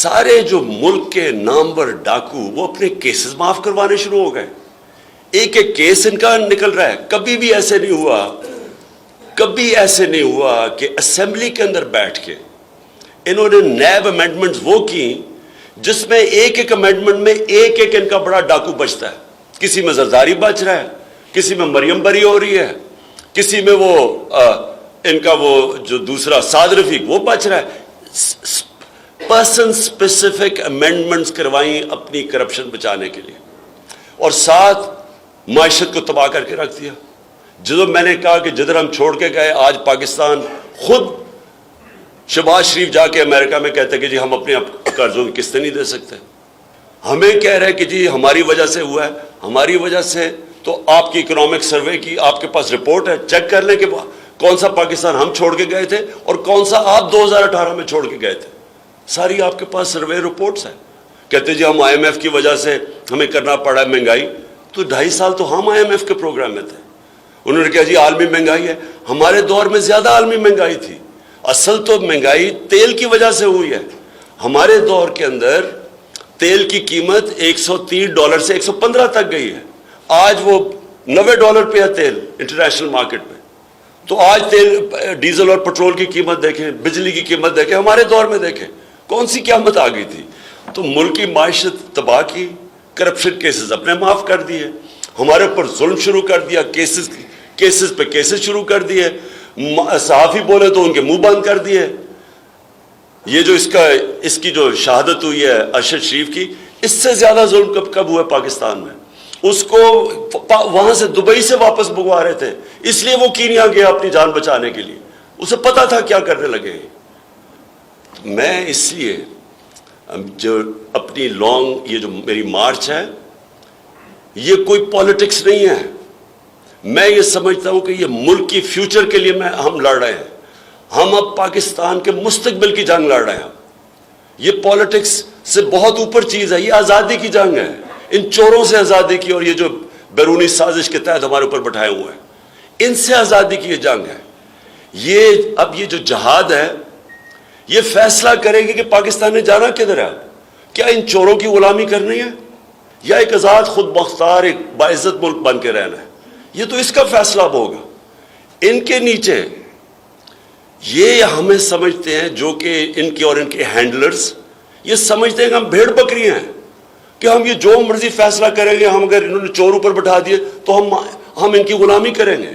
سارے جو ملک کے نامور ڈاکو وہ اپنے کیسز معاف کروانے شروع ہو گئے. ایک ایک کیس ان کا نکل رہا ہے. کبھی بھی ایسے نہیں ہوا کہ اسمبلی کے اندر بیٹھ کے انہوں نے نیب امینڈمنٹس وہ کی جس میں ایک ایک امینڈمنٹ میں ایک ایک ان کا بڑا ڈاکو بچتا ہے. کسی میں زرداری بچ رہا ہے, کسی میں مریم بری ہو رہی ہے, کسی میں وہ ان کا وہ جو دوسرا سعد رفیق وہ بچ رہا ہے. پرسن سپیسیفک امینڈمنٹس کروائیں اپنی کرپشن بچانے کے لیے, اور ساتھ معیشت کو تباہ کر کے رکھ دیا. جدو میں نے کہا کہ جدھر ہم چھوڑ کے گئے, آج پاکستان خود شہباز شریف جا کے امریکہ میں کہتے کہ جی ہم اپنے قرضوں کی قسطیں نہیں دے سکتے. ہمیں کہہ رہے کہ جی ہماری وجہ سے ہوا ہے. ہماری وجہ سے تو آپ کی اکنامک سروے کی آپ کے پاس رپورٹ ہے, چیک کر لیں کہ کون سا پاکستان ہم چھوڑ کے گئے تھے اور کون سا آپ 2018 میں چھوڑ کے گئے تھے. ساری آپ کے پاس سروے رپورٹس ہیں. کہتے جی ہم IMF کی وجہ سے ہمیں کرنا پڑا ہے مہنگائی. تو 2.5 سال تو ہم IMF کے پروگرام میں تھے. انہوں نے کہا جی عالمی مہنگائی ہے. ہمارے دور میں زیادہ عالمی مہنگائی تھی. اصل تو مہنگائی تیل کی وجہ سے ہوئی ہے. ہمارے دور کے اندر تیل کی قیمت $130 سے 115 تک گئی ہے. آج وہ $90 پہ ہے تیل انٹرنیشنل مارکیٹ میں. تو آج تیل ڈیزل اور پٹرول کی قیمت دیکھیں, بجلی کی قیمت دیکھیں, ہمارے دور میں دیکھیں کون سی قیامت آ گئی تھی. تو ملک کی معیشت تباہ کی, کرپشن کیسز اپنے معاف کر دیے, ہمارے اوپر ظلم شروع کر دیا, کیسز پہ کیسز شروع کر دیے, صحافی بولے تو ان کے منہ بند کر دیے. یہ جو اس کی جو شہادت ہوئی ہے ارشد شریف کی, اس سے زیادہ ظلم کب ہوا پاکستان میں. اس کو وہاں سے دبئی سے واپس بگوا رہے تھے, اس لیے وہ کینیا گیا اپنی جان بچانے کے لیے. اسے پتا تھا کیا کرنے لگے. میں اس لیے جو اپنی یہ جو میری مارچ ہے یہ کوئی پالیٹکس نہیں ہے. میں یہ سمجھتا ہوں کہ یہ ملک کی فیوچر کے لیے ہم لڑ رہے ہیں. ہم اب پاکستان کے مستقبل کی جنگ لڑ رہے ہیں. یہ پالیٹکس سے بہت اوپر چیز ہے. یہ آزادی کی جنگ ہے, ان چوروں سے آزادی کی, اور یہ جو بیرونی سازش کے تحت ہمارے اوپر بٹھائے ہوئے ہیں ان سے آزادی کی یہ جنگ ہے. اب یہ جو جہاد ہے یہ فیصلہ کرے گی کہ پاکستان نے جانا کدھر ہے. کیا ان چوروں کی غلامی کرنی ہے یا ایک آزاد خود مختار ایک باعزت ملک بن کے رہنا ہے. یہ تو اس کا فیصلہ اب ہوگا. ان کے نیچے یہ ہمیں سمجھتے ہیں جو کہ ان کے اور ان کے ہینڈلرز یہ سمجھتے ہیں کہ ہم بھیڑ بکری ہیں, کہ ہم یہ جو مرضی فیصلہ کریں گے, ہم اگر انہوں نے چور اوپر بٹھا دیے تو ہم ان کی غلامی کریں گے.